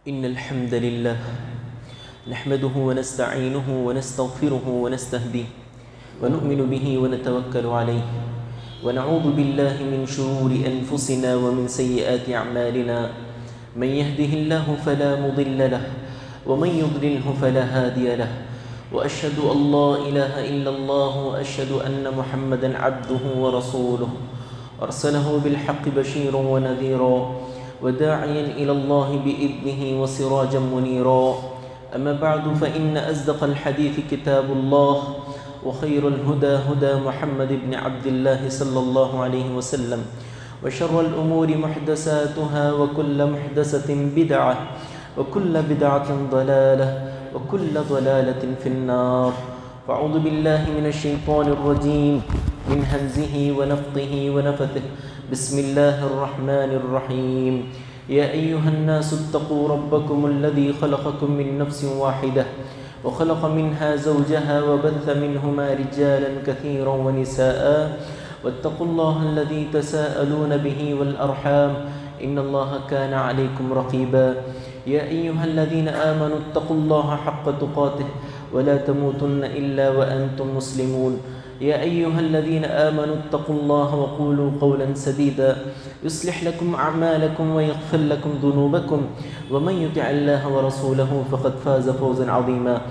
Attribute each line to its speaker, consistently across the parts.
Speaker 1: إن الحمد لله نحمده ونستعينه ونستغفره ونستهديه ونؤمن به ونتوكل عليه ونعوذ بالله من شرور أنفسنا ومن سيئات أعمالنا من يهده الله فلا مضل له ومن يضلله فلا هادي له وأشهد أن لا إله إلا الله وأشهد أن محمدا عبده ورسوله أرسله بالحق بشيرا ونذيرا وداعيا إلى الله بإذنه وسراجا منيرا أما بعد فإن أصدق الحديث كتاب الله وخير الهدى هدى محمد بن عبد الله صلى الله عليه وسلم وشر الأمور محدثاتها وكل محدثة بدعة وكل بدعة ضلالة وكل ضلالة في النار فأعوذ بالله من الشيطان الرجيم من همزه ونفثه ونفثه بسم الله الرحمن الرحيم يا أيها الناس اتقوا ربكم الذي خلقكم من نفس واحدة وخلق منها زوجها وبث منهما رجالا كثيرا ونساء واتقوا الله الذي تساءلون به والأرحام إن الله كان عليكم رقيبا يا أيها الذين آمنوا اتقوا الله حق تقاته ولا تموتن إلا وأنتم مسلمون يا أيها الذين آمنوا اتقوا الله وقولوا قولا سديدا يصلح لكم أعمالكم ويغفر لكم ذنوبكم ومن يطع الله ورسوله فقد فاز فوزا عظيما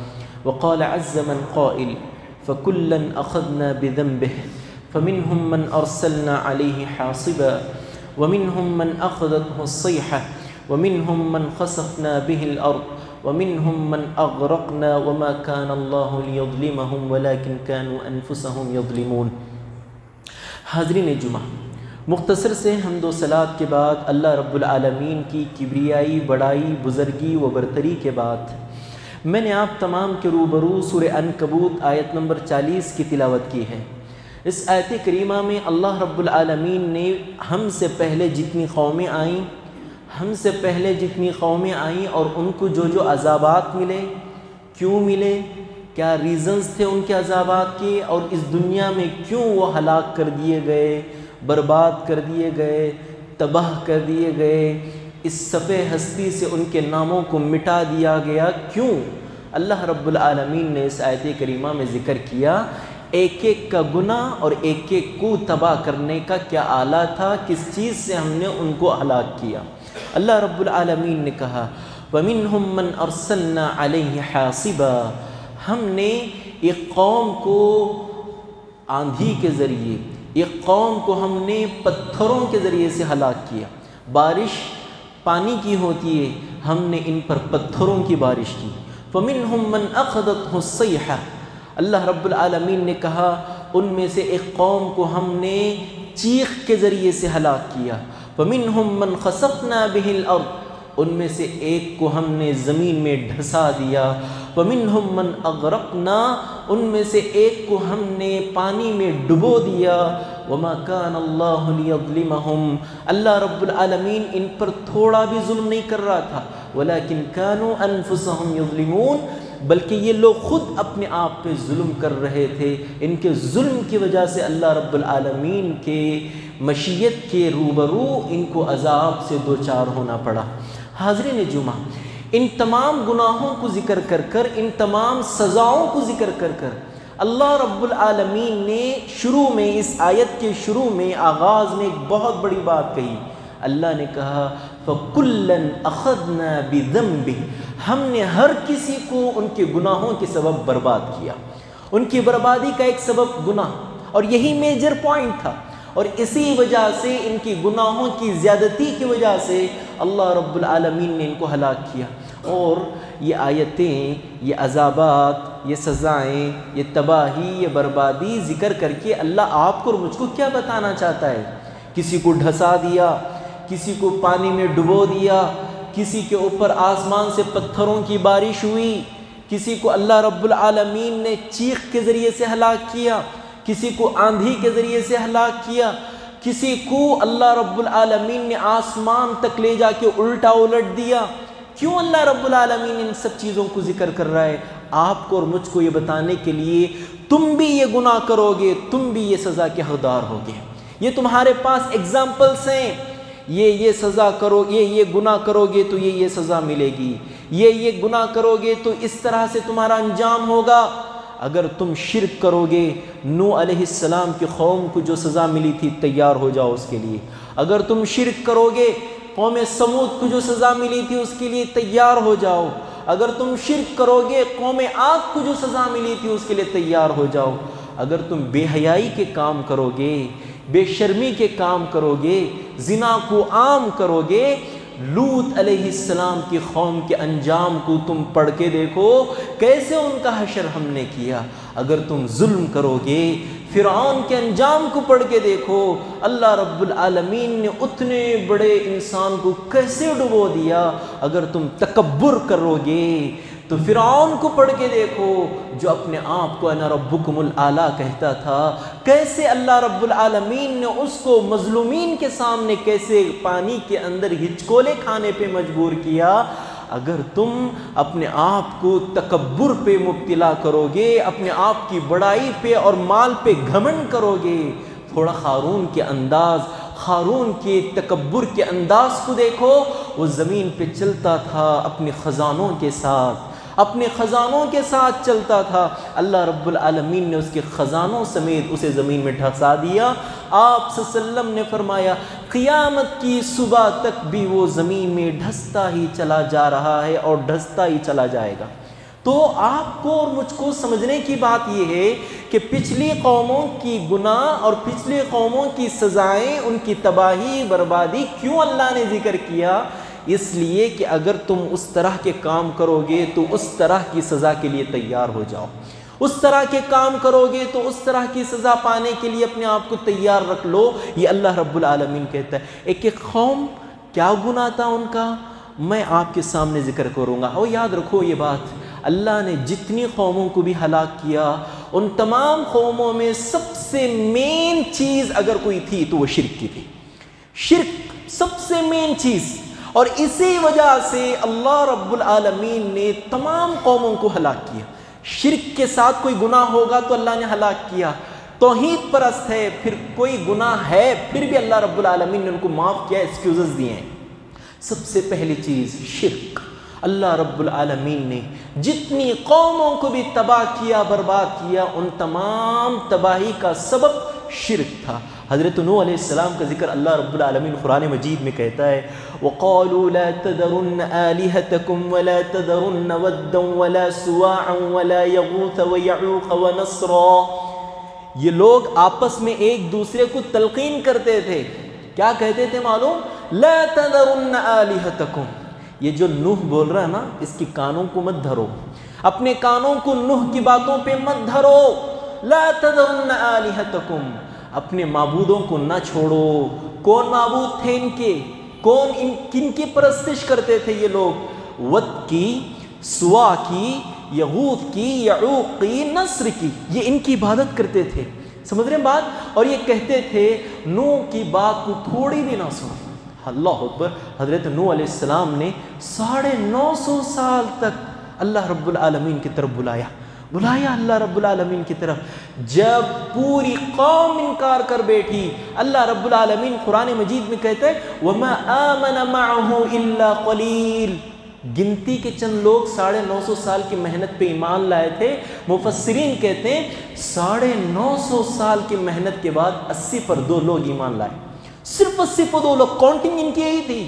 Speaker 1: وقال عز من قائل فكلا أخذنا بذنبه فمنهم من أرسلنا عليه حاصبا ومنهم من أخذته الصيحة ومنهم من خسفنا به الأرض ومنهم من أغرقنا وما كان الله ليظلمهم ولكن كانوا أنفسهم يظلمون. حاضرین جمعہ، مختصر سے حمد و صلات کے بعد اللہ رب العالمین کی کبریائی، بڑائی، بزرگی و برتری کے بعد میں نے آپ تمام کے روبرو سورہ عنکبوت آیت نمبر 40 کی تلاوت کی ہے. اس آیت کریمہ میں اللہ رب العالمین نے ہم سے پہلے جتنی قومیں آئیں اور ان کو جو عذابات ملے، کیوں ملے، کیا ریزنز تھے ان کے عذابات کے، اور اس دنیا میں کیوں وہ ہلاک کر دیے گئے، برباد کر دیے گئے، تباہ کر دیے گئے، اس صفحہ ہستی سے ان کے ناموں کو مٹا دیا گیا، کیوں اللہ رب العالمین نے اس آیت کریمہ میں ذکر کیا. ایک ایک کا گناہ اور ایک ایک کو تباہ کرنے کا کیا آلہ تھا، کس چیز سے ہم نے ان کو ہلاک کیا. اللہ رب العالمین نے کہا وَمِنْهُمْ مَنْ أَرْسَلْنَا عَلَيْهِ حَاصِبًا، ہم نے ایک قوم کو آندھی کے ذریعے، ایک قوم کو ہم نے پتھروں کے ذریعے سے ہلاک کیا. بارش پانی کی ہوتی ہے، ہم نے ان پر پتھروں کی بارش کی. فَمِنْهُمْ مَنْ أَخَذَتْهُ الصَّيْحَةُ، اللہ رب العالمین نے کہا ان میں سے ایک قوم کو ہم نے چیخ کے ذریعے سے ہلاک کیا. وَمِنْهُمْ مَنْ خَسَفْنَا بِهِ الْأَرْضِ، ان میں سے ایک کو ہم نے زمین میں ڈھسا دیا. وَمِنْهُمْ مَنْ أَغْرَقْنَا، ان میں سے ایک کو ہم نے پانی میں ڈبو دیا. وَمَا كَانَ اللَّهُ لِيَظْلِمَهُمْ، اللہ رب العالمین ان پر تھوڑا بھی ظلم نہیں کر رہا تھا. وَلَكِنْ كَانُوا أَنفُسَهُمْ يَظْلِمُونَ، بلکہ یہ لوگ خود اپنے آپ پہ ظلم کر رہے تھے. ان کے ظلم کی وجہ سے اللہ رب العالمین کے مشیت کے روبرو ان کو عذاب سے دوچار ہونا پڑا. حاضرین جمعہ، ان تمام گناہوں کو ذکر کر کر، ان تمام سزاؤں کو ذکر کر کر اللہ رب العالمین نے شروع میں، اس آیت کے شروع میں، آغاز میں ایک بہت بڑی بات کہی. اللہ نے کہا فَكُلًّا أَخَذْنَا بِذَنبِهِ، ہم نے ہر کسی کو ان کے گناہوں کے سبب برباد کیا. ان کی بربادی کا ایک سبب گناہ، اور یہی میجر پوائنٹ تھا. اور اسی وجہ سے، ان کی گناہوں کی زیادتی کی وجہ سے اللہ رب العالمین نے ان کو ہلاک کیا. اور یہ آیتیں، یہ عذابات، یہ سزائیں، یہ تباہی، یہ بربادی ذکر کر کے اللہ آپ کو اور مجھ کو کیا بتانا چاہتا ہے؟ کسی کو ڈھسا دیا، کسی کو پانی میں ڈبو دیا، کسی کے اوپر آسمان سے پتھروں کی بارش ہوئی، کسی کو اللہ رب العالمین نے چیخ کے ذریعے سے ہلاک کیا، کسی کو آندھی کے ذریعے سے ہلاک کیا، کسی کو اللہ رب العالمین نے آسمان تک لے جا کے الٹا الٹ دیا. کیوں اللہ رب العالمین ان سب چیزوں کو ذکر کر رہا ہے؟ آپ کو اور مجھ کو یہ بتانے کے لیے تم بھی یہ گناہ کرو گے، تم بھی یہ سزا کے حقدار ہوگے. یہ تمہارے پاس ایگزامپلس ہیں. یہ سزا کرو، یہ گناہ کرو گے تو یہ سزا ملے گی، یہ گناہ کرو گے تو اس طرح سے تمہارا انجام ہوگا۔ اگر تم شرک کرو گے، نوح علیہ السلام کی قوم کو جو سزا ملی تھی تیار ہو جاؤ اس کے لیے۔ اگر تم شرک کرو گے، قوم سمود کو جو سزا ملی تھی اس کے لیے تیار ہو جاؤ۔ اگر تم شرک کرو گے، قوم عاد کو جو سزا ملی تھی اس کے لیے تیار ہو جاؤ۔ اگر تم بے حیائی کے کام کرو گے، بے شرمی کے کام کرو گے، زنا کو عام کرو گے، لوط علیہ السلام کی قوم کے انجام کو تم پڑھ کے دیکھو کیسے ان کا حشر ہم نے کیا۔ اگر تم ظلم کرو گے، فرعون کے انجام کو پڑھ کے دیکھو، اللہ رب العالمین نے اتنے بڑے انسان کو کیسے ڈبو دیا۔ اگر تم تکبر کرو گے تو فرعون کو پڑھ کے دیکھو جو اپنے آپ کو انا ربکم الاعلی کہتا تھا، کیسے اللہ رب العالمین نے اس کو مظلومین کے سامنے کیسے پانی کے اندر ہچکولے کھانے پہ مجبور کیا۔ اگر تم اپنے آپ کو تکبر پہ مبتلا کرو گے، اپنے آپ کی بڑائی پہ اور مال پہ گھمنڈ کرو گے، تھوڑا قارون کے تکبر کے انداز کو دیکھو، وہ زمین پہ چلتا تھا اپنے خزانوں کے ساتھ چلتا تھا، اللہ رب العالمین نے اس کے خزانوں سمیت اسے زمین میں دھسا دیا۔ آپ صلی اللہ علیہ وسلم نے فرمایا قیامت کی صبح تک بھی وہ زمین میں دھستا ہی چلا جا رہا ہے اور دھستا ہی چلا جائے گا۔ تو آپ کو اور مجھ کو سمجھنے کی بات یہ ہے کہ پچھلی قوموں کی گناہ اور پچھلی قوموں کی سزائیں، ان کی تباہی بربادی کیوں اللہ نے ذکر کیا؟ اس لیے کہ اگر تم اس طرح کے کام کرو گے تو اس طرح کی سزا کے لیے تیار ہو جاؤ، اس طرح کے کام کرو گے تو اس طرح کی سزا پانے کے لیے اپنے آپ کو تیار رکھ لو۔ یہ اللہ رب العالمین کہتا ہے۔ ایک قوم کیا گناہ تھا ان کا، میں آپ کے سامنے ذکر کروں گا۔ اور یاد رکھو یہ بات، اللہ نے جتنی قوموں کو بھی ہلاک کیا، ان تمام قوموں میں سب سے مین چیز اگر کوئی تھی تو وہ شرک کی تھی۔ شرک سب سے مین چیز، اور اسی وجہ سے اللہ رب العالمین نے تمام قوموں کو ہلاک کیا۔ شرک کے ساتھ کوئی گناہ ہوگا تو اللہ نے ہلاک کیا۔ توحید پرست ہے، پھر کوئی گناہ ہے پھر بھی اللہ رب العالمین نے ان کو معاف کیا، ایکسکیوزز دیے ہیں۔ سب سے پہلی چیز شرک۔ اللہ رب العالمین نے جتنی قوموں کو بھی تباہ کیا، برباد کیا، ان تمام تباہی کا سبب شرک تھا۔ حضرت نوح علیہ السلام کا ذکر اللہ رب العالمین قرآن مجید میں کہتا ہے وَقَالُوا لَا تَذَرُنَّ آلِهَتَكُمْ وَلَا تَذَرُنَّ وَدًّا وَلَا سُوَاعًا وَلَا يَغُوثَ وَيَعُوقَ وَنَسْرًا۔ یہ لوگ آپس میں ایک دوسرے کو تلقین کرتے تھے، کیا کہتے تھے معلوم؟ لَا تَذَرُنَّ آلِهَتَكُمْ۔ یہ جو نوح بول رہا ہے نا، اس کی کانوں کو مت دھرو، اپنے کانوں کو نوح کی باتوں پہ مت دھرو۔ لَا تَذَرُنَّ آلِهَتَكُمْ، اپنے معبودوں کو نہ چھوڑو۔ کون معبود تھے ان کے؟ کن کی پرستش کرتے تھے یہ لوگ؟ ود کی، سوا کی، یغوث کی، یعوق کی، نصر کی، یہ ان کی عبادت کرتے تھے۔ سمجھ رہے ہیں بات؟ اور یہ کہتے تھے نوح کی بات کو تھوڑی بھی نہ سنو۔ اللہ اکبر۔ حضرت نوح علیہ السلام نے 950 سال تک اللہ رب العالمین کی طرف بلایا اللہ رب العالمین کی طرف۔ جب پوری قوم انکار کر بیٹھی، اللہ رب العالمین قرآن مجید میں کہتا ہے وَمَا آمَنَ مَعَهُ إِلَّا قَلِيلٌ، گنتی کے چند لوگ 950 سال کی محنت پہ ایمان لائے تھے۔ مفسرین کہتے ہیں 950 سال کی محنت کے بعد 80 پر 2 لوگ ایمان لائے، صرف 80 پر 2 لوگ، کاؤنٹنگ ان کی یہی تھی۔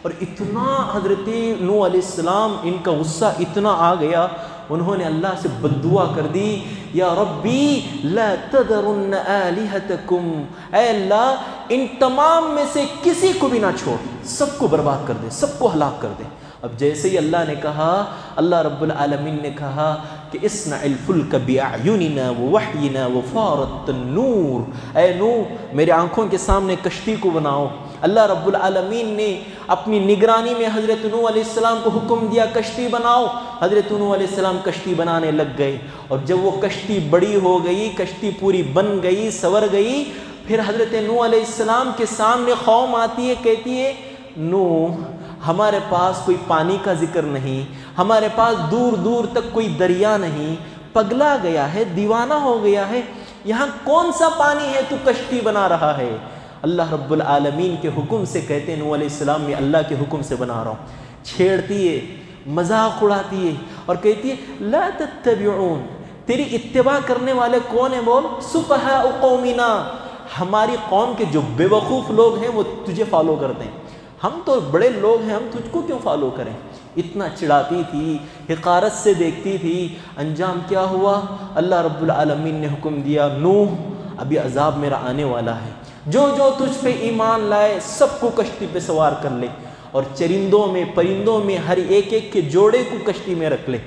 Speaker 1: اور اتنا حضرت نوح علیہ السلام، ان کا غصہ اتنا آ گیا، انہوں نے اللہ سے بددعا کر دی یا ربی لا تذرن آلہتکم، اے اللہ ان تمام میں سے کسی کو بھی نہ چھوڑ، سب کو برباد کر دے، سب کو ہلاک کر دے۔ اب جیسے ہی اللہ نے کہا، اللہ رب العالمین نے کہا کہ اصنع الفلک بأعیننا ووحینا وفارت النور، اے نوح میرے آنکھوں کے سامنے کشتی کو بناؤ۔ اللہ رب العالمین نے اپنی نگرانی میں حضرت نوح علیہ السلام کو حکم دیا کشتی بناؤ۔ حضرت نوح علیہ السلام کشتی بنانے لگ گئے، اور جب وہ کشتی بڑی ہو گئی، کشتی پوری بن گئی، سور گئی، پھر حضرت نوح علیہ السلام کے سامنے قوم آتی ہے، کہتی ہے نوح ہمارے پاس کوئی پانی کا ذکر نہیں، ہمارے پاس دور دور تک کوئی دریا نہیں، پگلا گیا ہے، دیوانہ ہو گیا ہے، یہاں کون سا پانی ہے تو کشتی بنا رہا ہے؟ اللہ رب العالمین کے حکم سے کہتے ہیں نوح علیہ السلام میں اللہ کے حکم سے بنا رہا ہوں، چھیڑتی ہے، مذاق اڑاتی ہے اور کہتی ہے لا تتبعون، تیری اتباع کرنے والے کون ہیں بول؟ سفہاء قومنا، ہماری قوم کے جو بے وقوف لوگ ہیں وہ تجھے فالو کرتے ہیں، ہم تو بڑے لوگ ہیں، ہم تجھ کو کیوں فالو کریں؟ اتنا چڑھاتی تھی، حقارت سے دیکھتی تھی۔ انجام کیا ہوا؟ اللہ رب العالمین نے حکم دیا نوح ابھی عذاب میرا آنے والا ہے، جو جو تجھ پہ ایمان لائے سب کو کشتی پہ سوار کر لے، اور چرندوں میں پرندوں میں ہر ایک ایک کے جوڑے کو کشتی میں رکھ لے۔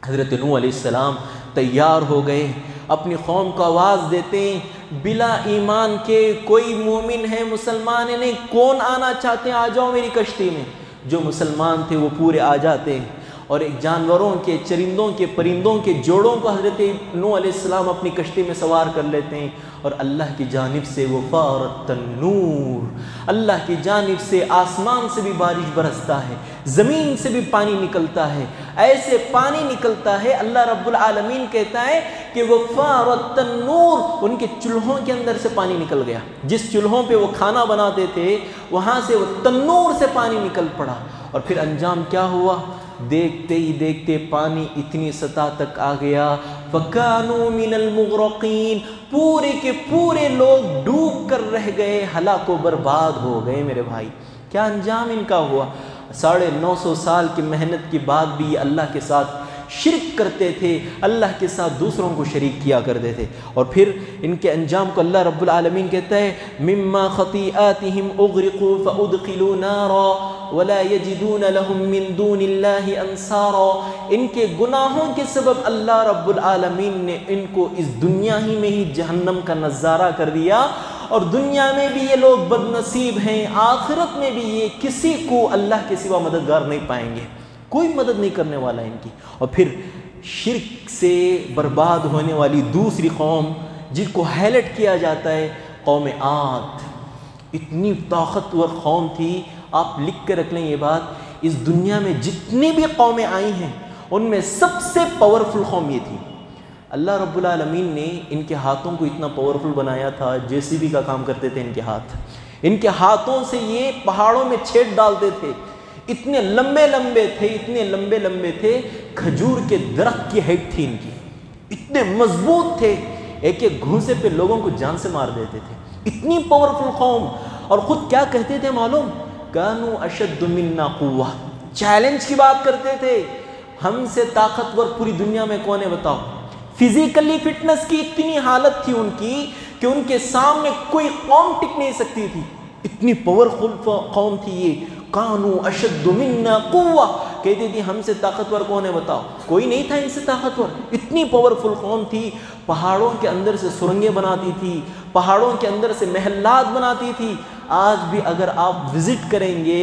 Speaker 1: حضرت نوح علیہ السلام تیار ہو گئے، اپنی قوم کو آواز دیتے ہیں بلا ایمان کے کوئی مومن ہے، مسلمان ہے نہیں، کون آنا چاہتے ہیں آ جاؤ میری کشتی میں۔ جو مسلمان تھے وہ پورے آ جاتے ہیں، اور ایک جانوروں کے، چرندوں کے، پرندوں کے جوڑوں کو حضرت نوح علیہ السلام اپنی کشتی میں سوار کر لیتے ہیں، اور اللہ کی جانب سے وہ فارت النور، اللہ کی جانب سے آسمان سے بھی بارش برستا ہے، زمین سے بھی پانی نکلتا ہے، ایسے پانی نکلتا ہے اللہ رب العالمین کہتا ہے کہ وہ فارت النور، ان کے چولہوں کے اندر سے پانی نکل گیا، جس چولہوں پہ وہ کھانا بناتے تھے وہاں سے وہ تنور سے پانی نکل پڑا۔ اور پھر انجام کیا ہوا؟ دیکھتے ہی دیکھتے پانی اتنی سطح تک آ گیا، فَكَانُوا مِنَ الْمُغْرَقِينَ، پورے کے پورے لوگ ڈوب کر رہ گئے، ہلاک و برباد ہو گئے میرے بھائی۔ کیا انجام ان کا ہوا؟ 950 سال کی محنت کے بعد بھی یہ اللہ کے ساتھ شرک کرتے تھے، اللہ کے ساتھ دوسروں کو شریک کیا کرتے تھے، اور پھر ان کے انجام کو اللہ رب العالمین کہتا ہے مما خطیئاتہم اغرقوا فادخلوا نارا ولا یجدون لهم من دون اللہ انصارا، ان کے گناہوں کے سبب اللہ رب العالمین نے ان کو اس دنیا ہی میں ہی جہنم کا نظارہ کر دیا، اور دنیا میں بھی یہ لوگ بد نصیب ہیں، آخرت میں بھی یہ کسی کو اللہ کے سوا مددگار نہیں پائیں گے، کوئی مدد نہیں کرنے والا ان کی۔ اور پھر شرک سے برباد ہونے والی دوسری قوم جن کو ہائلائٹ کیا جاتا ہے قوم عاد، اتنی طاقتور قوم تھی، آپ لکھ کے رکھ لیں یہ بات، اس دنیا میں جتنی بھی قومیں آئی ہیں ان میں سب سے پاورفل قوم یہ تھی۔ اللہ رب العالمین نے ان کے ہاتھوں کو اتنا پاورفل بنایا تھا، JCB کا کام کرتے تھے ان کے ہاتھ، ان کے ہاتھوں سے یہ پہاڑوں میں چھید ڈالتے تھے، اتنے لمبے لمبے تھے، اتنے لمبے لمبے تھے، کھجور کے درخت کی ہائٹ تھی ان کی، اتنے مضبوط تھے، ایک ایک گھونسے پہ لوگوں کو جان سے مار دیتے تھے، اتنی پاورفل قوم۔ اور خود کیا کہتے تھے معلوم؟ کانوا اشد منا قوہ، چیلنج کی بات کرتے تھے، ہم سے طاقتور پوری دنیا میں کون ہے بتاؤ۔ فزیکلی فٹنس کی اتنی حالت تھی ان کی کہ ان کے سامنے کوئی قوم ٹک نہیں سکتی تھی، اتنی پاورفل قوم تھی یہ۔ کانوا اشد منا قوہ، کہتی تھی ہم سے طاقتور کون ہے بتاؤ، کوئی نہیں تھا ان سے طاقتور، اتنی پاورفل قوم تھی، پہاڑوں کے اندر سے سرنگیں بناتی تھی، پہاڑوں کے اندر سے محلات بناتی تھی۔ آج بھی اگر آپ وزٹ کریں گے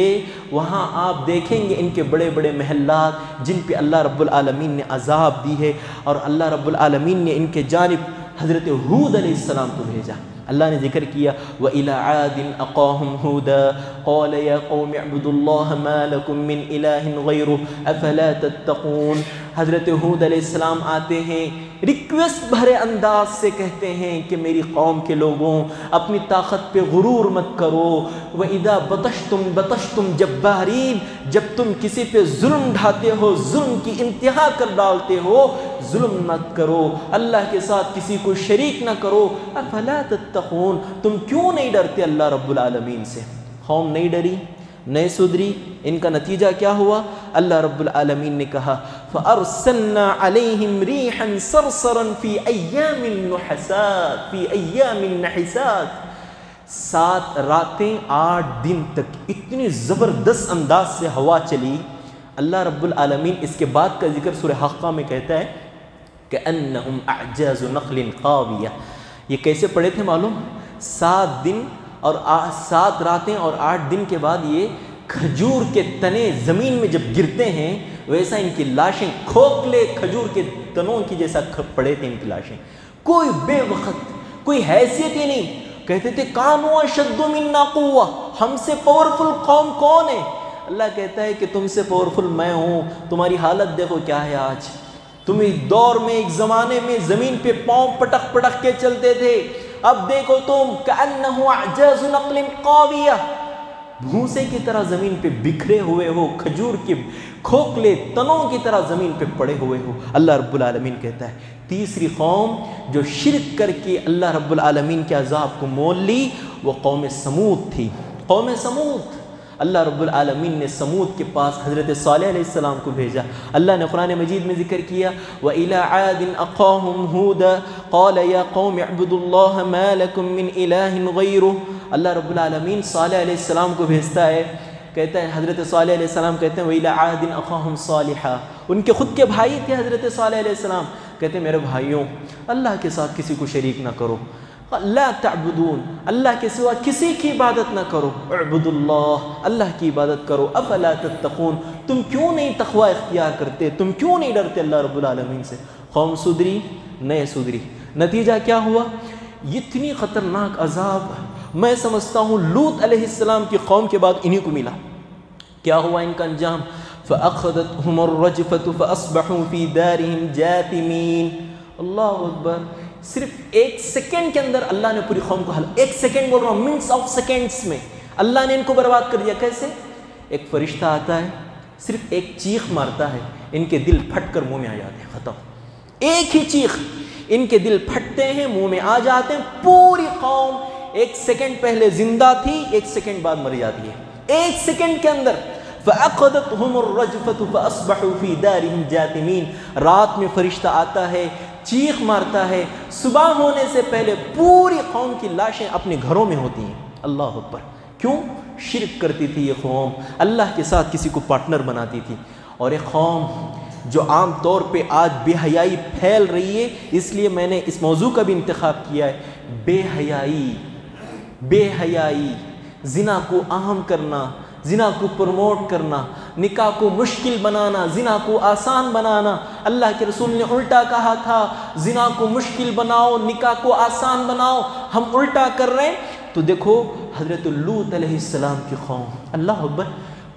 Speaker 1: وہاں آپ دیکھیں گے ان کے بڑے بڑے محلات جن پہ اللہ رب العالمین نے عذاب دی ہے، اور اللہ رب العالمین نے ان کے جانب حضرت ہود علیہ السلام کو بھیجا۔ اللہ نے ذکر کیا وَإِلَىٰ عَادٍ أَخَاهُمْ هُودًا قَالَ يَا قَوْمِ اعْبُدُوا اللَّهَ مَا لَكُم مِّنْ إِلَٰهٍ غَيْرُهُ أَفَلَا تَتَّقُونَ۔ حضرت ہود علیہ السلام آتے ہیں، ریکویسٹ بھرے انداز سے کہتے ہیں کہ میری قوم کے لوگوں اپنی طاقت پہ غرور مت کرو، وَإِذَا بَطَشْتُمْ بَطَشْتُمْ جَبَّارِينَ، جب تم کسی پہ ظلم ڈھاتے ہو، ظلم کی انتہا کر ڈالتے ہو، ظلم مت کرو، اللہ کے ساتھ کسی کو شریک نہ کرو۔ افلا تتقون، تم کیوں نہیں ڈرتے اللہ رب العالمین سے؟ قوم نہیں ڈری، نہیں سدھری، ان کا نتیجہ کیا ہوا؟ اللہ رب العالمین نے کہا فَأَرْسَلْنَا عَلَيْهِمْ رِيحًا صَرْصَرًا فِي أَيَّامٍ نُحَسَاتٍ فِي أَيَّامٍ نَحِسَاتٍ، 7 راتیں 8 دن تک اتنی زبردست انداز سے ہوا چلی۔ اللہ رب العالمین اس کے بعد کا ذکر سورہ حقہ میں کہتا ہے كَأَنَّهُمْ أَعْجَازُ نَخْلٍ خَاوِيَةٍ، یہ کیسے پڑھے تھے معلوم؟ 7 دن اور 7 راتیں اور 8 دن کے بعد یہ کھجور کے تنے زمین میں جب گرتے ہیں ویسا ان کی لاشیں کھوکھلے کھجور کے تنوں کی جیسا پڑے تھے ان کی لاشیں، کوئی بے وقت، کوئی حیثیت ہی نہیں۔ کہتے تھے کانوا اشد منا قوہ، ہم سے پاورفل قوم کون ہے؟ اللہ کہتا ہے کہ تم سے پاورفل میں ہوں، تمہاری حالت دیکھو کیا ہے آج۔ تم ایک دور میں، ایک زمانے میں زمین پہ پاؤں پٹک پٹک کے چلتے تھے، اب دیکھو تم کأنہ اعجاز نخل خاویہ، بھوسے کی طرح زمین پہ بکھرے ہوئے ہو، کھجور کے کھوکھلے تنوں کی طرح زمین پہ پڑے ہوئے ہو۔ اللہ رب العالمین کہتا ہے تیسری قوم جو شرک کر کے اللہ رب العالمین کے عذاب کو مول لی وہ قوم سمود تھی۔ قوم سمود، اللہ رب العالمین نے سمود کے پاس حضرت صالح علیہ السلام کو بھیجا۔ اللہ نے قرآن مجید میں ذکر کیا وَإِلَىٰ عَادٍ أَخَاهُمْ هُودًا قَالَ يَا قَوْمِ اعْبُدُوا اللَّهَ مَا لَكُم مِّنْ إِلَٰهٍ غَيْرُهُ۔ اللہ رب العالمین صالح علیہ السلام کو بھیجتا ہے، کہتا ہے حضرت صالح علیہ السلام کہتے ہیں وَإِلَىٰ عَادٍ أَخَاهُمْ صَالِحًا، ان کے خود کے بھائی تھے حضرت صالح علیہ السلام، کہتے ہیں میرے بھائیوں اللہ کے ساتھ کسی کو شریک نہ کرو، لا تعبدون، اللہ کے سوا کسی کی عبادت نہ کرو، اعبدوا اللہ، اللہ کی عبادت کرو، افلا تتقون، تم کیوں نہیں تقوی اختیار کرتے، تم کیوں نہیں ڈرتے اللہ رب العالمین سے۔ قوم سدری نئے سدری، نتیجہ کیا ہوا؟ اتنی خطرناک عذاب میں سمجھتا ہوں لوط علیہ السلام کی قوم کے بعد انہی کو ملا۔ کیا ہوا ان کا انجام؟ فَأَخَذَتْهُمُ الرَّجْفَةُ فَأَصْبَحُوا فِي دَارِهِمْ جَاثِمِينَ۔ اللہ اکبر، صرف ایک سیکنڈ کے اندر اللہ نے پوری قوم کو ایک سیکنڈ بول رہا ہوں، منٹس آف سیکنڈس میں اللہ نے ان کو برباد کر دیا۔ کیسے؟ ایک فرشتہ آتا ہے، صرف ایک چیخ مارتا ہے، ان کے دل پھٹ کر منہ میں آ جاتے ہیں، ختم۔ ایک ہی چیخ، ان کے دل پھٹتے ہیں، منہ میں آ جاتے ہیں، پوری قوم ایک سیکنڈ پہلے زندہ تھی، ایک سیکنڈ بعد مر جاتی ہے، ایک سیکنڈ کے اندر۔ فَأَخَذَتْهُمُ الرَّجْفَةُ فَأَصْبَحُوا فِي دَارِهِمْ جَاثِمِينَ، رات میں فرشتہ آتا ہے، چیخ مارتا ہے، صبح ہونے سے پہلے پوری قوم کی لاشیں اپنے گھروں میں ہوتی ہیں۔ اللہ اکبر، کیوں؟ شرک کرتی تھی یہ قوم، اللہ کے ساتھ کسی کو پارٹنر بناتی تھی۔ اور ایک قوم جو عام طور پہ آج بے حیائی پھیل رہی ہے، اس لیے میں نے اس موضوع کا بھی انتخاب کیا ہے، بے حیائی، بے حیائی، زنا کو عام کرنا، زنا کو پروموٹ کرنا، نکاح کو مشکل بنانا، زنا کو آسان بنانا۔ اللہ کے رسول نے الٹا کہا تھا زنا کو مشکل بناؤ، نکاح کو آسان بناؤ، ہم الٹا کر رہے ہیں۔ تو دیکھو حضرت لوط علیہ السلام کی قوم، اللہ اکبر،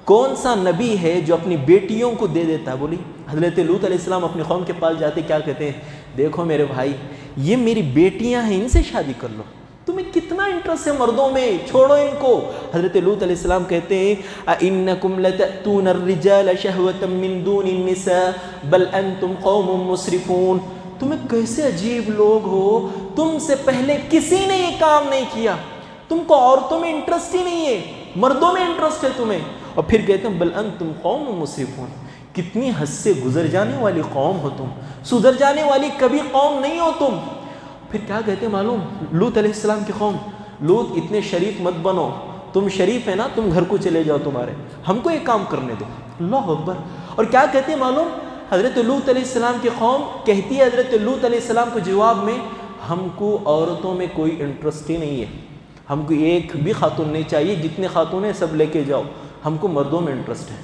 Speaker 1: کون سا نبی ہے جو اپنی بیٹیوں کو دے دیتا ہے؟ بولی حضرت لوط علیہ السلام اپنی قوم کے پاس جاتے کیا کہتے ہیں؟ دیکھو میرے بھائی یہ میری بیٹیاں ہیں، ان سے شادی کر لو، تمہیں کتنا انٹرسٹ ہے مردوں میں، چھوڑو ان کو۔ حضرت لوط علیہ السلام کہتے ہیں اَإِنَّكُمْ لَتَأْتُونَ الرِّجَالَ شَهْوَةً مِّن دُونِ النِّسَاءِ بَلْ أَنْتُمْ قَوْمٌ مُسْرِفُونَ۔ تمہیں کیسے عجیب لوگ ہو، تم سے پہلے کسی نے یہ کام نہیں کیا، تم کو عورتوں میں انٹرسٹ ہی نہیں ہے، مردوں میں انٹرسٹ ہے تمہیں۔ اور پھر کہتے ہیں بل انتم قوم مسرفون، کتنی حد سے گزر جانے والی قوم ہو تم، سدھر جانے والی کبھی قوم نہیں ہو تم۔ پھر کیا کہتے ہیں معلوم؟ لوط علیہ السلام کی قوم، لوط اتنے شریف مت بنو، تم شریف ہے نا، تم گھر کو چلے جاؤ تمہارے، ہم کو یہ کام کرنے دو۔ اللہ اکبر۔ اور کیا کہتے ہیں معلوم؟ حضرت لوط علیہ السلام کی قوم کہتی ہے حضرت لوط علیہ السلام کو جواب میں، ہم کو عورتوں میں کوئی انٹرسٹ ہی نہیں ہے، ہم کو ایک بھی خاتون نہیں چاہیے، جتنے خاتون ہیں سب لے کے جاؤ، ہم کو مردوں میں انٹرسٹ ہے۔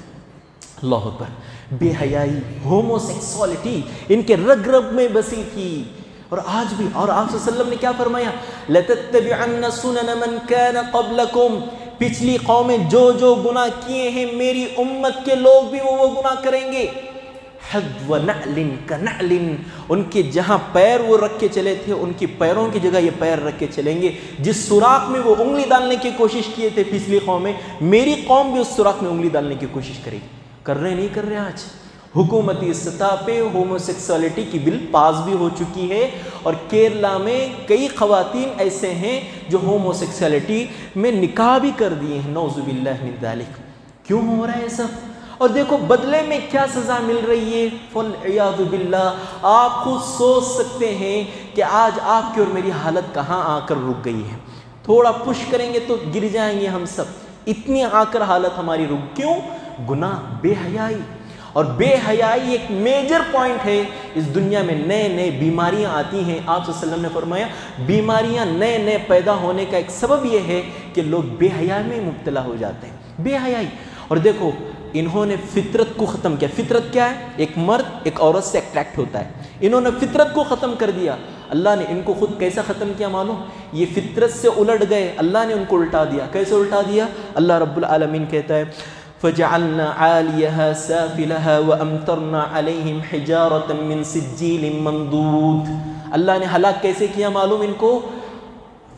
Speaker 1: اللہ اکبر، بے حیائی، ہومو سیکسوالٹی ان کے رگ رگ میں بسی تھی۔ اور آج بھی، اور آپ صلی اللہ علیہ وسلم نے کیا فرمایا؟ لَتَتَّبِعَنَّ سُنَنَ مَنْ كَانَ قَبْلَكُمْ، پچھلی قومیں جو جو گناہ کیے ہیں میری امت کے لوگ بھی وہ گناہ کریں گے۔ حَذْوَ نَعْلٍ كَنَعْلٍ، ان کے جہاں پیر وہ رکھ کے چلے تھے ان کی پیروں کی جگہ یہ پیر رکھ کے چلیں گے۔ جس سوراخ میں وہ انگلی ڈالنے کی کوشش کیے تھے پچھلی قومیں، میری قوم بھی اس سوراخ میں انگلی ڈالنے کی کوشش کرے گی۔ کر رہے نہیں کر رہے؟ آج حکومتی سطح پہ ہومو سیکسوالٹی کی بل پاس بھی ہو چکی ہے، اور کیرلا میں کئی خواتین ایسے ہیں جو ہومو سیکسوالٹی میں نکاح بھی کر دیے ہیں، نعوذ باللہ من ذالک۔ کیوں ہو رہا ہے سب؟ اور دیکھو بدلے میں کیا سزا مل رہی ہے، فالعیاذ باللہ۔ آپ خود سوچ سکتے ہیں کہ آج آپ کی اور میری حالت کہاں آ کر رک گئی ہے، تھوڑا پش کریں گے تو گر جائیں گے ہم سب، اتنی آ کر حالت ہماری رک۔ کیوں؟ گناہ، بے حیائی۔ اور بے حیائی ایک میجر پوائنٹ ہے، اس دنیا میں نئے نئے بیماریاں آتی ہیں۔ آپ صلی اللہ علیہ وسلم نے فرمایا بیماریاں نئے نئے پیدا ہونے کا ایک سبب یہ ہے کہ لوگ بے حیائی میں مبتلا ہو جاتے ہیں، بے حیائی۔ اور دیکھو انہوں نے فطرت کو ختم کیا۔ فطرت کیا ہے؟ ایک مرد ایک عورت سے اٹریکٹ ہوتا ہے، انہوں نے فطرت کو ختم کر دیا۔ اللہ نے ان کو خود کیسا ختم کیا معلوم؟ یہ فطرت سے الٹ گئے، اللہ نے ان کو الٹا دیا۔ کیسے الٹا دیا؟ اللہ رب العالمین کہتا ہے فَجَعَلْنَا عَالِيَهَا سَافِلَهَا وَأَمْطَرْنَا عَلَيْهِمْ حِجَارَةً مِّن سِجِّيلٍ مَّنضُودٍ۔ اللہ نے ہلاک کیسے کیا معلوم ان کو؟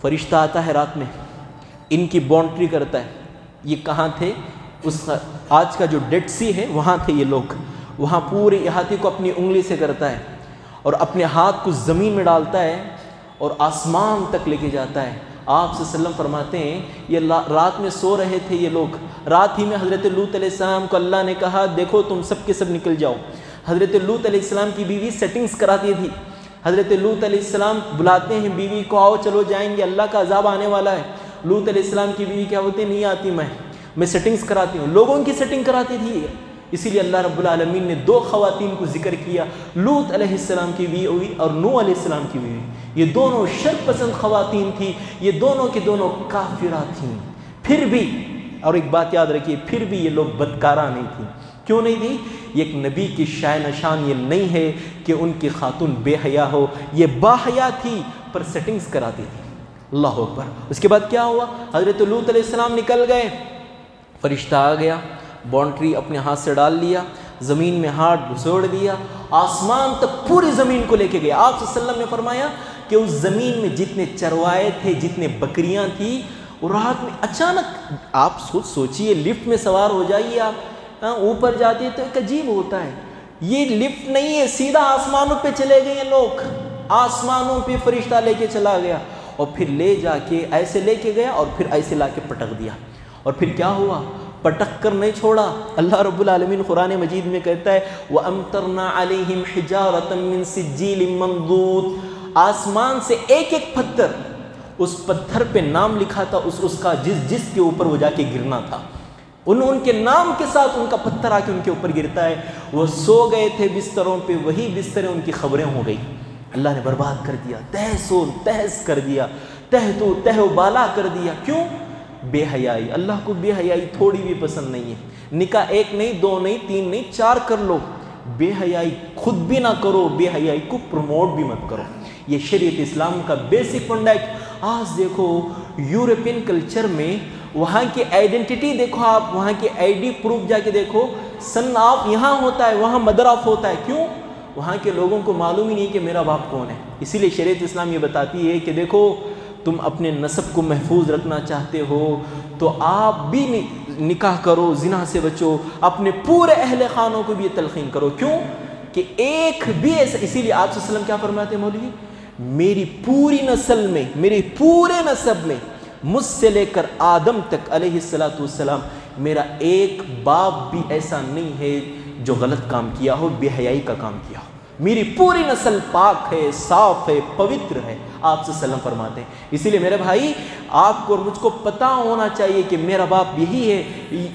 Speaker 1: فرشتہ آتا ہے رات میں، ان کی بانڈری کرتا ہے. یہ کہاں تھے؟ آج کا جو ڈیڈ سی ہے وہاں تھے یہ لوگ. وہاں پورے احاطے کو اپنی انگلی سے کرتا ہے اور اپنے ہاتھ کو زمین میں ڈالتا ہے اور آسمان تک لے کے جاتا ہے. آپ صلی اللہ علیہ وسلم فرماتے ہیں یہ رات میں سو رہے تھے یہ لوگ. رات ہی میں حضرت لوط علیہ السلام کو اللہ نے کہا دیکھو تم سب کے سب نکل جاؤ. حضرت لوط علیہ السلام کی بیوی سیٹنگز کراتی تھی. حضرت لوط علیہ السلام بلاتے ہیں بیوی کو، آؤ چلو جائیں گے، اللہ کا عذاب آنے والا ہے. لوط علیہ السلام کی بیوی کیا ہوتی؟ نہیں آتی، میں سیٹنگز کراتی ہوں. لوگوں کی سیٹنگ کراتی تھی. اسی لیے اللہ رب العالمین نے 2 خواتین کو ذکر کیا، لوط علیہ السلام کی بیوی اور نوح علیہ السلام کی بیوی. یہ دونوں شر پسند خواتین تھیں، یہ دونوں کی دونوں کافرہ تھیں. پھر بھی، اور ایک بات یاد رکھیے، پھر بھی یہ لوگ بدکارہ نہیں تھیں. کیوں نہیں تھی؟ یہ ایک نبی کی شان نشان یہ نہیں ہے کہ ان کی خاتون بے حیا ہو. یہ با حیا تھی پر سیٹنگز کراتی تھی. اللہ اکبر. اس کے بعد کیا ہوا؟ حضرت لوط علیہ السلام نکل گئے، فرشتہ آ گیا، بانڈری اپنے ہاتھ سے ڈال لیا، زمین میں ہاتھ گھسوڑ دیا، آسمان تک پوری زمین کو لے کے گیا. آپ صلی اللہ علیہ وسلم نے فرمایا کہ اس زمین میں جتنے چروائے تھے، جتنے بکریاں تھیں، اور رات میں اچانک آپ سوچئے لفٹ میں سوار ہو جائیے، آپ اوپر جاتے ہیں تو ایک عجیب ہوتا ہے. یہ لفٹ نہیں ہے، سیدھا آسمانوں پہ چلے گئے لوگ. آسمانوں پہ فرشتہ لے کے چلا گیا اور پھر لے جا کے ایسے لے کے گیا اور پھر ایسے لا کے پٹک دیا. اور پھر کیا ہوا؟ پٹک کر نہیں چھوڑا. اللہ رب العالمین قرآن مجید میں کہتا ہے وَأَمْطَرْنَا عَلَيْهِمْ حِجَارَةً مِّن سِجِّيلٍ مَّنضُودٍ. آسمان سے ایک ایک پتھر، اس پتھر پہ نام لکھا تھا اس کا جس کے اوپر وہ جا کے گرنا تھا. ان کے نام کے ساتھ ان کا پتھر آ کے ان کے اوپر گرتا ہے. وہ سو گئے تھے بستروں پہ، وہی بستریں ان کی خبریں ہو گئی. اللہ نے برباد کر دیا، تہس و تہس کر دیا، تہ و بالا کر دیا. کیوں؟ بے حیائی. اللہ کو بے حیائی تھوڑی بھی پسند نہیں ہے. نکاح 1 نہیں 2 نہیں 3 نہیں 4 کر لو، بے حیائی خود بھی نہ کرو، بے حیائی کو پروموٹ بھی مت کرو. یہ شریعت اسلام کا بیسک فنڈا ہے. آج دیکھو یورپین کلچر میں وہاں کی آئیڈینٹی دیکھو، آپ وہاں کی آئی ڈی پروف جا کے دیکھو، سن آف یہاں ہوتا ہے، وہاں مدر آف ہوتا ہے. کیوں؟ وہاں کے لوگوں کو معلوم ہی نہیں کہ میرا باپ کون ہے. اسی لیے شریعت اسلام یہ بتاتی ہے کہ دیکھو تم اپنے نسب کو محفوظ رکھنا چاہتے ہو تو آپ بھی نکاح کرو، زنا سے بچو، اپنے پورے اہل خانوں کو بھی یہ تلقین کرو. کیوں؟ کہ ایک بھی ایسا. اسی لیے آپ صلی اللہ علیہ وسلم کیا فرماتے ہیں مولوی؟ میری پوری نسل میں، میری پورے نسب میں، مجھ سے لے کر آدم تک علیہ السلام، میرا ایک باپ بھی ایسا نہیں ہے جو غلط کام کیا ہو، بے حیائی کا کام کیا ہو. میری پوری نسل پاک ہے، صاف ہے، پوتر ہے. آپ صلی اللہ علیہ وسلم فرماتے ہیں. اسی لیے میرے بھائی آپ کو اور مجھ کو پتہ ہونا چاہیے کہ میرا باپ یہی ہے.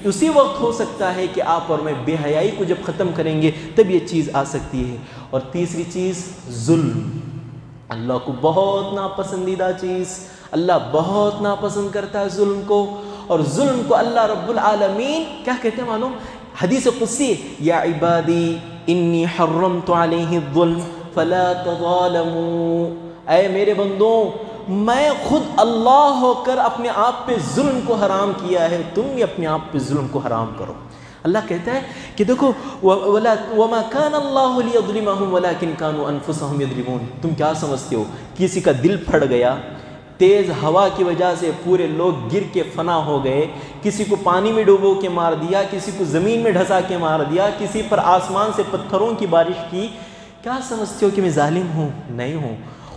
Speaker 1: اسی وقت ہو سکتا ہے کہ آپ اور میں بے حیائی کو جب ختم کریں گے تب یہ چیز آ سکتی ہے. اور تیسری چیز ظلم. اللہ کو بہت ناپسندیدہ چیز، اللہ بہت ناپسند کرتا ہے ظلم کو. اور ظلم کو اللہ رب العالمین کیا کہتے ہیں معلوم؟ حدیث قدسی یا عبادی انی حرمت علیہ الظلم فلا تظالموا. اے میرے بندوں، میں خود اللہ ہو کر اپنے آپ پہ ظلم کو حرام کیا ہے، تم بھی اپنے آپ پہ ظلم کو حرام کرو. اللہ کہتا ہے کہ دیکھو وَمَا كَانَ اللَّهُ لِيَظْلِمَهُمْ وَلَكِنْ كَانُوا أَنفُسَهُمْ يَظْلِمُونَ. تم کیا سمجھتے ہو؟ کسی کا دل پھٹ گیا، تیز ہوا کی وجہ سے پورے لوگ گر کے فنا ہو گئے، کسی کو پانی میں ڈوبو کے مار دیا، کسی کو زمین میں ڈھسا کے مار دیا، کسی پر آسمان سے پتھروں کی بارش کی. کیا سمجھتے ہو کہ میں ظالم ہوں؟ نہیں ہوں.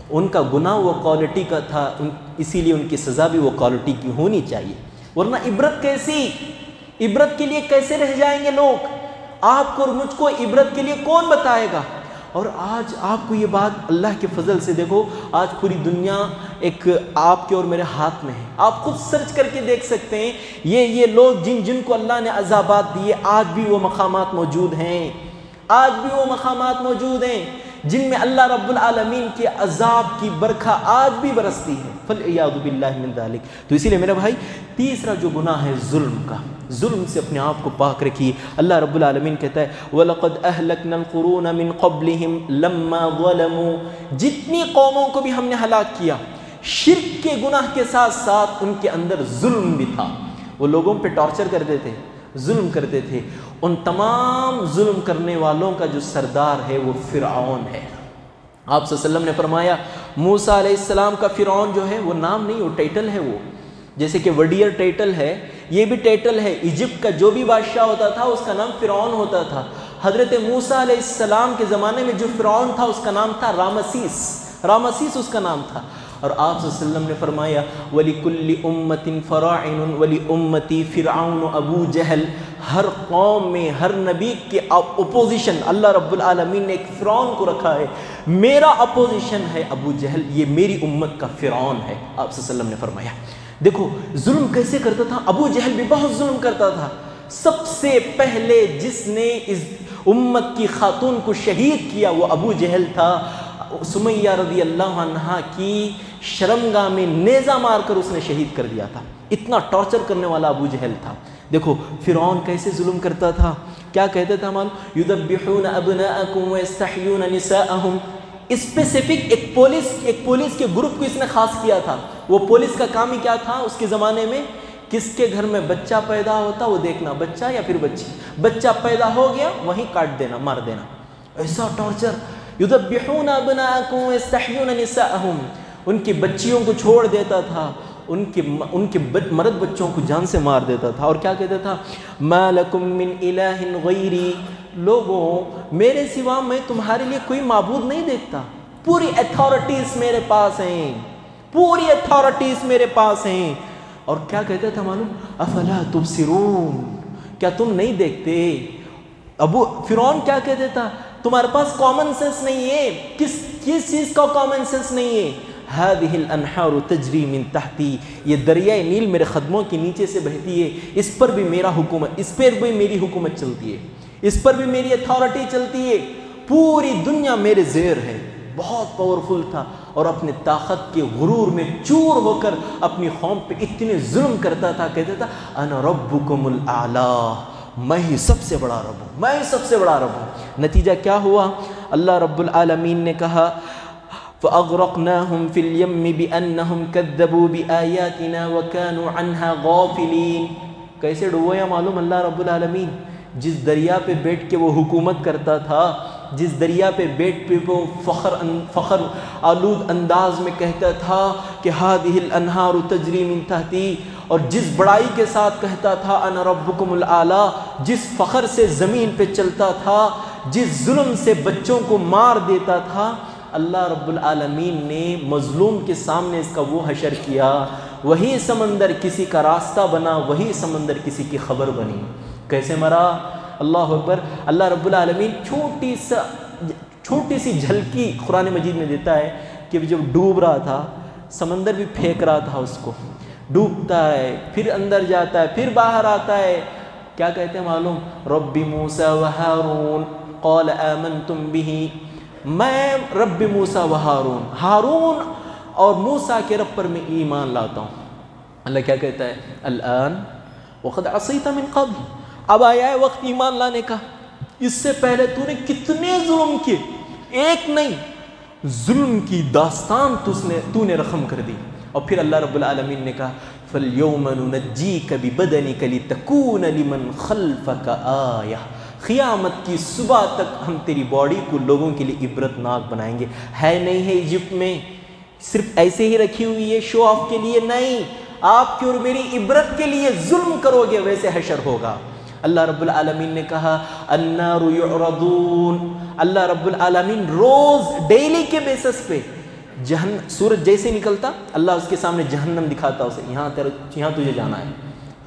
Speaker 1: ان کا گناہ وہ کوالٹی کا تھا، اسی لیے ان کی سزا بھی وہ کوالٹی کی ہونی چاہیے. ورنہ عبرت کیسی؟ عبرت کے لیے کیسے رہ جائیں گے لوگ؟ آپ کو اور مجھ کو عبرت کے لیے کون بتائے گا؟ اور آج آپ کو یہ بات اللہ کے فضل سے دیکھو، آج پوری دنیا ایک آپ کے اور میرے ہاتھ میں ہے. آپ خود سرچ کر کے دیکھ سکتے ہیں یہ لوگ جن کو اللہ نے عذابات دیے، آج بھی وہ مقامات موجود ہیں، آج بھی وہ مقامات موجود ہیں جن میں اللہ رب العالمین کے عذاب کی برکھا آج بھی برستی ہے. فَالْعِيَاذُ بِاللَّهِ مِنْ ذَلِكَ. تو اسی لیے میرے بھائی تیسرا جو گناہ ہے ظلم کا، ظلم سے اپنے آپ کو پاک رکھیے. اللہ رب العالمین کہتا ہے وَلَقَدْ أَهْلَكْنَا الْقُرُونَ مِنْ قَبْلِهِمْ لَمَّا ظَلَمُوا. جتنی قوموں کو بھی ہم نے ہلاک کیا، شرک کے گناہ کے ساتھ ساتھ ان کے اندر ظلم بھی تھا. وہ لوگوں پہ ٹارچر کرتے تھے، ظلم کرتے تھے. ان تمام ظلم کرنے والوں کا جو سردار ہے وہ فرعون ہے. آپ صلی اللہ علیہ وسلم نے فرمایا موسیٰ علیہ السلام کا فرعون جو ہے وہ نام نہیں، وہ ٹائٹل ہے، وہ جیسے کہ وڈیئر ٹائٹل ہے، یہ بھی ٹائٹل ہے۔ ایجپٹ کا جو بھی بادشاہ ہوتا تھا اس کا نام فرعون ہوتا تھا۔ حضرت موسیٰ علیہ السلام کے زمانے میں جو فرعون تھا اس کا نام تھا رامسیس، رامسیس اس کا نام تھا۔ اور آپ صلی اللہ علیہ وسلم نے فرمایا وَلِكُلِّ أُمَّةٍ فَرَاعِنٌ وَلِأُمَّتِي فِرْعَوْنُ أَبُو جہل، ہر قوم میں ہر نبی کے اپوزیشن اللہ رب العالمین نے ایک فرعون کو رکھا ہے، میرا اپوزیشن ہے ابو جہل، یہ میری امت کا فرعون ہے، آپ صلی اللہ علیہ وسلم نے فرمایا۔ دیکھو ظلم کیسے کرتا تھا، ابو جہل بھی بہت ظلم کرتا تھا۔ سب سے پہلے جس نے اس امت کی خاتون کو شہید کیا وہ ابو جہل تھا۔ سمیہ رضی اللہ عنہا کی شرمگاہ میں نیزہ مار کر اس نے شہید کر دیا تھا، اتنا ٹارچر کرنے والا ابو جہل تھا۔ دیکھو فرعون کیسے ظلم کرتا تھا، کیا کہتے تھا معلوم، یذبحون ابناءکم ویستحیون نساءہم۔ اسپیسیفک ایک پولیس کے گروپ کو اس نے خاص کیا تھا۔ وہ پولیس کا کام ہی کیا تھا اس کے زمانے میں، کس کے گھر میں بچہ پیدا ہوتا وہ دیکھنا، بچہ یا پھر بچی، بچہ پیدا ہو گیا وہیں کاٹ دینا، مار دینا، ایسا ٹارچر۔ یذبحون ابناءکم ویستحیون نساءہم، ان کی بچیوں کو چھوڑ دیتا تھا، ان کے مرد بچوں کو جان سے مار دیتا تھا۔ اور کیا کہتا تھا، ما لکم من الہ غیری، لوگوں میرے سوا میں تمہارے لیے کوئی معبود نہیں دیکھتا، پوری اتھارٹیز میرے پاس ہیں، پوری اتھارٹیز میرے پاس ہیں۔ اور کیا کہتا تھا معلوم، افلا تبصرون، کیا تم نہیں دیکھتے؟ ابو فرعون کیا کہتا تھا، تمہارے پاس کامن سینس نہیں ہے، کس چیز کا کامن سینس نہیں ہے؟ هذه الانہار تجری من تحتی، یہ دریائے نیل میرے قدموں کے نیچے سے بہتی ہے، اس پر بھی میرا حکومت، اس پر بھی میری حکومت چلتی ہے، اس پر بھی میری اتھارٹی چلتی ہے، پوری دنیا میرے زیر ہے۔ بہت پاورفل تھا اور اپنے طاقت کے غرور میں چور ہو کر اپنی قوم پہ اتنے ظلم کرتا تھا، کہتا تھا انا ربکم الاعلی، میں ہی سب سے بڑا رب ہوں، میں ہی سب سے بڑا رب ہوں۔ نتیجہ کیا ہوا، اللہ رب العالمین نے کہا فَأَغْرَقْنَاهُمْ فِي الْيَمِّ بِأَنَّهُمْ كَذَّبُوا بِآيَاتِنَا وَكَانُوا عَنْهَا غَافِلِينَ۔ کیسے ڈوبویا معلوم اللہ رب العالمین، جس دریا پہ بیٹھ کے وہ حکومت کرتا تھا، جس دریا پہ بیٹھ پہ وہ فخر آلود انداز میں کہتا تھا کہ هَذِهِ الْأَنْهَارُ تَجْرِي مِن تَحْتِي، اور جس بڑائی کے ساتھ کہتا تھا انا ربکم الاعلی، جس فخر سے زمین پہ چلتا تھا، جس ظلم سے بچوں کو مار دیتا تھا، اللہ رب العالمین نے مظلوم کے سامنے اس کا وہ حشر کیا، وہی سمندر کسی کا راستہ بنا، وہی سمندر کسی کی خبر بنی۔ کیسے مرا، اللہ اکبر۔ اللہ رب العالمین چھوٹی سی جھلکی قرآن مجید میں دیتا ہے کہ جب ڈوب رہا تھا سمندر بھی پھینک رہا تھا اس کو، ڈوبتا ہے پھر اندر جاتا ہے پھر باہر آتا ہے، کیا کہتے ہیں معلوم، رب موسیٰ و ہارون قال آمنتم بہ، میں رب موسیٰ و ہارون، ہارون اور موسیٰ کے رب پر میں ایمان لاتا ہوں۔ اللہ کیا کہتا ہے، الآن وقد عصیت من قبل، اب آیا ہے وقت ایمان لانے کا، اس سے پہلے تو نے کتنے ظلم کیے، ایک نہیں، ظلم کی داستان تو نے رقم کر دی۔ اور پھر اللہ رب العالمین نے کہا فَالْيَوْمَ نُنَجِّيكَ بِبَدَنِكَ لِتَكُونَ لِمَنْ خَلْفَكَ آیَةً، قیامت کی صبح تک ہم تیری باڈی کو لوگوں کے لیے عبرت ناک بنائیں گے۔ ہے نہیں ہے ایجپٹ میں صرف ایسے ہی رکھی ہوئی ہے شو آف کے لیے، نہیں، آپ کی اور میری عبرت کے لیے، ظلم کرو گے ویسے حشر ہوگا۔ اللہ رب العالمین نے کہا النار یعرضون، اللہ رب العالمین روز ڈیلی کے بیسس پہ سورج جیسے نکلتا اللہ اس کے سامنے جہنم دکھاتا، اسے یہاں تجھے جانا ہے،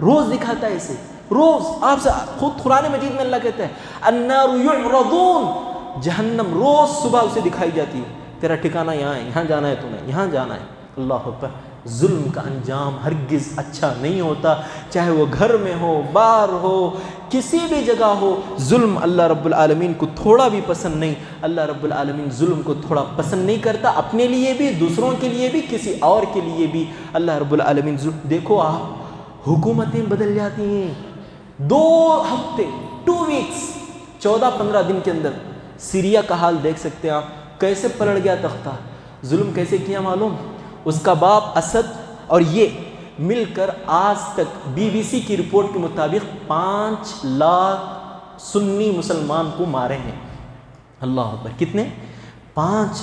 Speaker 1: روز دکھاتا ہے اسے، روز آپ سے خود قرآن مجید میں اللہ کہتا ہے النار یعرضون، جہنم روز صبح اسے دکھائی جاتی ہے، تیرا ٹھکانہ یہاں ہے، یہاں جانا ہے تمہیں، یہاں جانا ہے۔ اللہ اکبر۔ ظلم کا انجام ہرگز اچھا نہیں ہوتا، چاہے وہ گھر میں ہو، باہر ہو، کسی بھی جگہ ہو، ظلم اللہ رب العالمین کو تھوڑا بھی پسند نہیں۔ اللہ رب العالمین ظلم کو تھوڑا پسند نہیں کرتا، اپنے لیے بھی، دوسروں کے لیے بھی، کسی اور کے لیے بھی۔ اللہ رب العالمین دیکھو آپ، حکومتیں بدل جاتی ہیں 2 ہفتے 2 ویکس 14-15 دن کے اندر۔ سیریا کا حال دیکھ سکتے ہیں آپ، کیسے پلٹ گیا تختہ، ظلم کیسے کیا معلوم، اس کا باپ اسد اور یہ مل کر آج تک BBC کی رپورٹ کے مطابق 5 لاکھ سنی مسلمان کو مارے ہیں۔ اللہ اکبر، کتنے؟ 5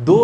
Speaker 1: 2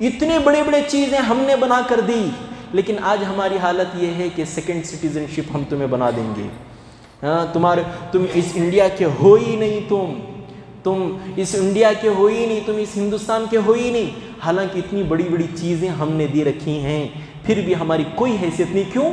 Speaker 1: اتنے بڑے بڑے چیزیں ہم نے بنا کر دی، لیکن آج ہماری حالت یہ ہے کہ سیکنڈ سٹیزن شپ ہم تمہیں بنا دیں گے، تم اس انڈیا کے ہو ہی نہیں، تم اس انڈیا کے ہو ہی نہیں، تم اس ہندوستان کے ہو ہی نہیں۔ حالانکہ اتنی بڑی بڑی چیزیں ہم نے دی رکھی ہیں، پھر بھی ہماری کوئی حیثیت نہیں۔ کیوں؟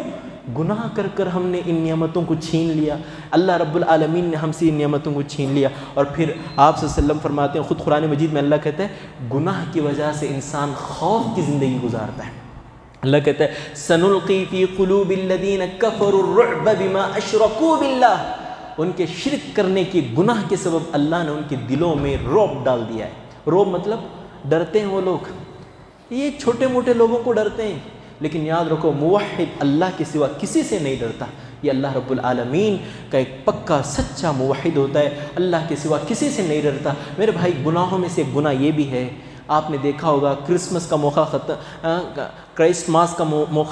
Speaker 1: گناہ کر کر ہم نے ان نعمتوں کو چھین لیا، اللہ رب العالمین نے ہم سے ان نعمتوں کو چھین لیا۔ اور پھر آپ صلی اللہ علیہ وسلم فرماتے ہیں، خود قرآن مجید میں اللہ کہتا ہے گناہ کی وجہ سے انسان خوف کی زندگی گزارتا ہے۔ اللہ کہتا ہے سنلقی فی قلوب الذین کفروا الرعب بما اشرکوا باللہ، ان کے شرک کرنے کی گناہ کے سبب اللہ نے ان کے دلوں میں رعب ڈال دیا ہے۔ رعب مطلب ڈرتے ہیں وہ لوگ، یہ چھوٹے موٹے لوگوں کو ڈرتے ہیں، لیکن یاد رکھو موحد اللہ کے سوا کسی سے نہیں ڈرتا۔ یہ اللہ رب العالمین کا ایک پکا سچا موحد ہوتا ہے، اللہ کے سوا کسی سے نہیں ڈرتا۔ میرے بھائی گناہوں میں سے ایک گناہ یہ بھی ہے، آپ نے دیکھا ہوگا کرسمس کا موقع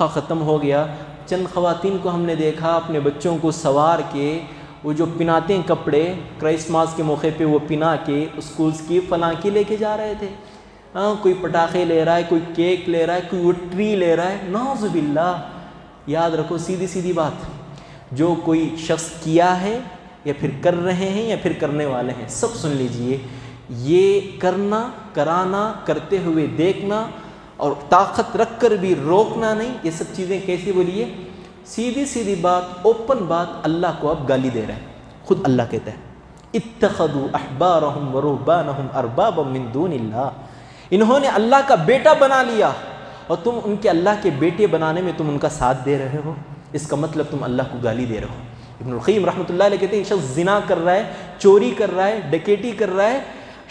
Speaker 1: ختم ہو گیا، چند خواتین کو ہم نے دیکھا اپنے بچوں کو سوار کے، وہ جو پناتے ہیں کپڑے کرسمس کے موقع پہ، وہ پنا کے اسکولز کی فلاں کی لے کے جا رہے تھے۔ کوئی پٹاخے لے رہا ہے، کوئی کیک لے رہا ہے، کوئی وہ ٹری لے رہا ہے، نعوذ باللہ۔ یاد رکھو سیدھی بات، جو کوئی شخص کیا ہے یا پھر کر رہے ہیں یا پھر کرنے والے ہیں، سب سن لیجئے، یہ کرنا، کرانا، کرتے ہوئے دیکھنا اور طاقت رکھ کر بھی روکنا نہیں، یہ سب چیزیں کیسی بولیے؟ سیدھی بات، اوپن بات، اللہ کو اب گالی دے رہے ہیں۔ خود اللہ کہتا ہے اتخذوا احبارهم ورهبانهم اربابا من دون اللہ، انہوں نے اللہ کا بیٹا بنا لیا اور تم ان کے اللہ کے بیٹے بنانے میں تم ان کا ساتھ دے رہے ہو، اس کا مطلب تم اللہ کو گالی دے رہے ہو۔ ابن القیم رحمۃ اللہ علیہ کہتے ہیں شخص زنا کر رہا ہے، چوری کر رہا ہے، ڈکیٹی کر رہا ہے،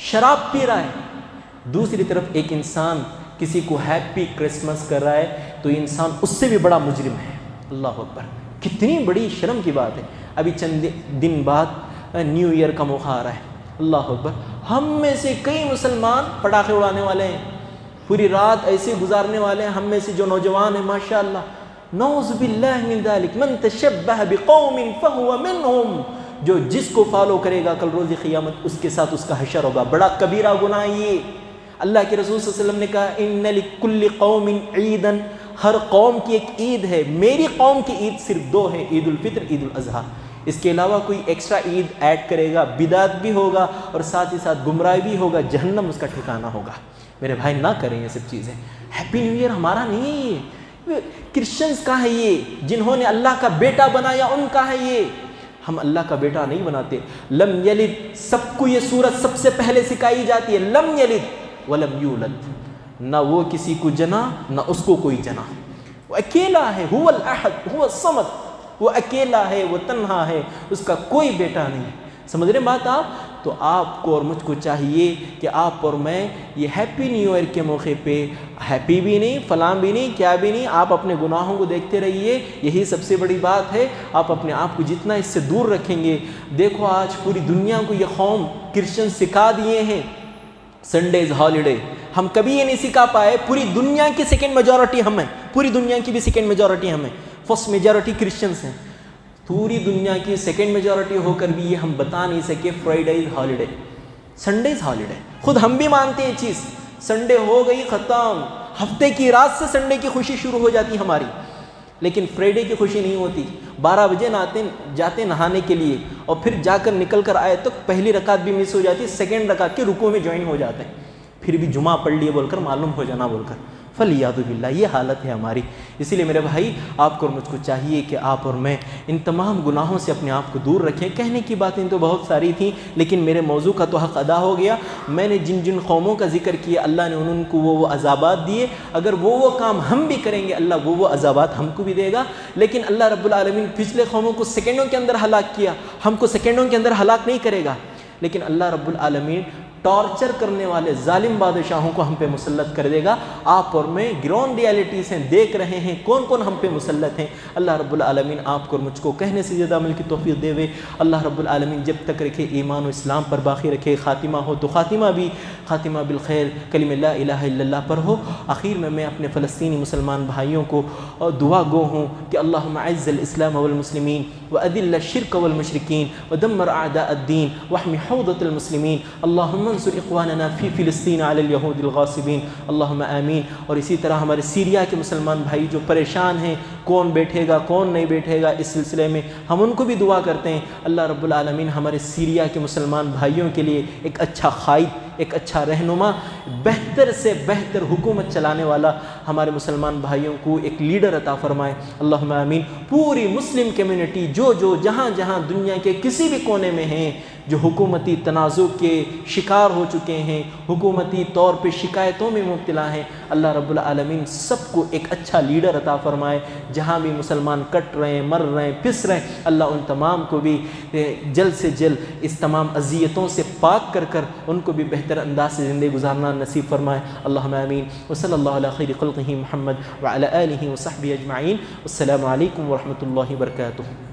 Speaker 1: شراب پی رہا ہے، دوسری طرف ایک انسان کسی کو ہیپی کرسمس کر رہا ہے، تو یہ انسان اس سے بھی بڑا مجرم ہے۔ اللہ اکبر، کتنی بڑی شرم کی بات ہے۔ ابھی چند دن بعد نیو ایئر کا موقع آ رہا ہے، اللہ اکبر، ہم میں سے کئی مسلمان پٹاخے اڑانے والے ہیں، پوری رات ایسے گزارنے والے ہیں، ہم میں سے جو نوجوان ہیں ماشاءاللہ، نعوذ باللہ من ذلک، من تشبہ بقوم فہو منہم، جو جس کو فالو کرے گا کل روز قیامت اس کے ساتھ اس کا حشر ہوگا۔ بڑا کبیرہ گناہ یہ۔ اللہ کے رسول صلی اللہ علیہ وسلم نے کہا ان لکل قوم عیدا، ہر قوم کی ایک عید ہے، میری قوم کی عید صرف دو ہے، عید الفطر، عید الاضحیٰ، اس کے علاوہ کوئی ایکسٹرا عید ایڈ کرے گا بدعت بھی ہوگا اور ساتھ ہی ساتھ گمراہی بھی ہوگا، جہنم اس کا ٹھکانہ ہوگا۔ میرے بھائی نہ کریں یہ سب چیزیں۔ ہیپی نیو ایئر ہمارا نہیں ہے یہ، کرسچنز کا ہے، یہ جنہوں نے اللہ کا بیٹا بنایا ان کا ہے یہ، ہم اللہ کا بیٹا نہیں بناتے۔ لم یلد، سب کو یہ صورت سب سے پہلے سکھائی جاتی ہے، لم یلد ولم یولد، نہ وہ کسی کو جنا نہ اس کو کوئی جنا، وہ اکیلا ہے، هو الاحد هو الصمد، وہ اکیلا ہے، وہ تنہا ہے، اس کا کوئی بیٹا نہیں۔ سمجھ رہے بات آپ؟ تو آپ کو اور مجھ کو چاہیے کہ آپ اور میں یہ ہیپی نیو ایئر کے موقع پہ ہیپی بھی نہیں، فلاں بھی نہیں، کیا بھی نہیں، آپ اپنے گناہوں کو دیکھتے رہیے، یہی سب سے بڑی بات ہے۔ آپ اپنے آپ کو جتنا اس سے دور رکھیں گے، دیکھو آج پوری دنیا کو یہ قوم کرسچن سکھا دیے ہیں سنڈیز ہالیڈے، ہم کبھی یہ نہیں سکھا پائے۔ پوری دنیا کی سیکنڈ میجورٹی ہم ہیں، پوری دنیا کی بھی سیکنڈ میجورٹی ہم ہیں، فرسٹ میجورٹی کرسچنس ہیں، پوری دنیا کی سیکنڈ میجورٹی ہو کر بھی یہ ہم بتا نہیں سکے فرائیڈے ہالیڈے، سنڈیز ہالیڈے۔ خود ہم بھی مانتے ہیں چیز، سنڈے ہو گئی ختم، ہفتے کی رات سے سنڈے کی خوشی شروع ہو جاتی ہماری، لیکن فرائیڈے کی خوشی نہیں ہوتی۔ 12 بجے جاتے نہانے کے لیے اور پھر جا کر نکل کر آئے تو پہلی رکعت بھی مس ہو جاتی، سیکنڈ رکعت کے رکوع میں جوائن ہو جاتے ہیں، پھر بھی جمعہ پڑھ لیے بول کر معلوم ہو جانا بول کر، فلیعوذ باللہ، یہ حالت ہے ہماری۔ اسی لیے میرے بھائی آپ کو اور مجھ کو چاہیے کہ آپ اور میں ان تمام گناہوں سے اپنے آپ کو دور رکھیں۔ کہنے کی باتیں تو بہت ساری تھیں، لیکن میرے موضوع کا تو حق ادا ہو گیا۔ میں نے جن جن قوموں کا ذکر کیا اللہ نے ان کو وہ عذابات دیے، اگر وہ کام ہم بھی کریں گے اللہ وہ عذابات ہم کو بھی دے گا۔ لیکن اللہ رب العالمین پچھلے قوموں کو سیکنڈوں کے اندر ہلاک کیا، ہم کو سیکنڈوں کے اندر ہلاک نہیں کرے گا، لیکن اللہ رب العالمین ٹارچر کرنے والے ظالم بادشاہوں کو ہم پہ مسلط کر دے گا۔ آپ اور میں گراؤنڈ ریالٹیز ہیں، دیکھ رہے ہیں کون کون ہم پہ مسلط ہیں۔ اللہ رب العالمین آپ کو اور مجھ کو کہنے سے زیادہ عمل کی توفیق دے وے۔ اللہ رب العالمین جب تک رکھے ایمان و اسلام پر باقی رکھے، خاتمہ ہو تو خاتمہ بالخیر، کلمہ لا الہ الا اللہ پر ہو۔ آخر میں اپنے فلسطینی مسلمان بھائیوں کو دعا گو ہوں کہ اللہم اعز الاسلام والمسلمین واذل الشرک والمشرکین ودمر اعداء الدین واحمی حوضة المسلمین، اللہم انصر اخواننا فی فلسطین علی الیہود الغاصبین اللہم آمین۔ اور اسی طرح ہمارے سیریا کے مسلمان بھائی جو پریشان ہیں، کون بیٹھے گا کون نہیں بیٹھے گا، اس سلسلے میں ہم ان کو بھی دعا کرتے ہیں۔ اللہ رب العالمین ہمارے سیریا کے مسلمان بھائیوں کے لیے ایک اچھا قائد، ایک اچھا رہنما، بہتر سے بہتر حکومت چلانے والا ہمارے مسلمان بھائیوں کو ایک لیڈر عطا فرمائے، اللہم آمین۔ پوری مسلم کمیونٹی جو جہاں جہاں دنیا کے کسی بھی کونے میں ہیں، جو حکومتی تنازع کے شکار ہو چکے ہیں، حکومتی طور پہ شکایتوں میں مبتلا ہیں، اللہ رب العالمین سب کو ایک اچھا لیڈر عطا فرمائے۔ جہاں بھی مسلمان کٹ رہے ہیں، مر رہے ہیں، پس رہے ہیں، اللہ ان تمام کو بھی جلد سے جلد اس تمام اذیتوں سے پاک کر کر ان کو بھی بہتر انداز سے زندگی گزارنا نصیب فرمائے، اللہم آمین۔ وصلی اللہ علی خیر خلقہ محمد وعلی آلہ وصحبہ اجمعین۔ السلام علیکم ورحمۃ اللہ وبرکاتہ۔